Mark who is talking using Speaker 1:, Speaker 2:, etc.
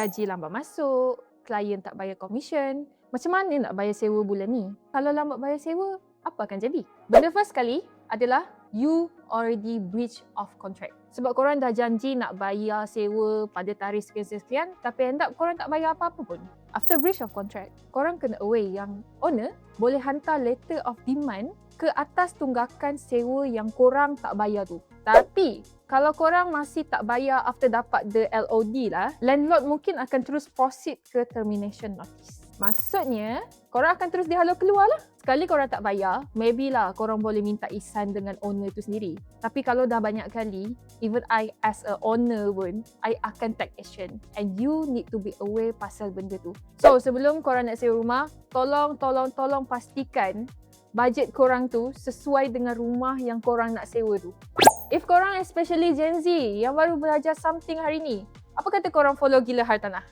Speaker 1: gaji lambat masuk, klien tak bayar komisen, macam mana nak bayar sewa bulan ni? Kalau lambat bayar sewa, apa akan jadi? Benda first sekali adalah you already breach of contract. Sebab korang dah janji nak bayar sewa pada tarikh sekian-sekian, tapi end up korang tak bayar apa-apa pun. After breach of contract, korang kena aware yang owner boleh hantar letter of demand ke atas tunggakan sewa yang korang tak bayar tu. Tapi kalau korang masih tak bayar after dapat the LOD lah, landlord mungkin akan terus proceed ke termination notice. Maksudnya, korang akan terus dihalau keluar lah. Sekali korang tak bayar, maybe lah korang boleh minta ihsan dengan owner tu sendiri. Tapi kalau dah banyak kali, even I as a owner pun, I akan take action. And you need to be aware pasal benda tu. So, sebelum korang nak sewa rumah, tolong pastikan bajet korang tu sesuai dengan rumah yang korang nak sewa tu. If korang especially Gen Z yang baru belajar something hari ni, apa kata korang follow Gila Hartanah?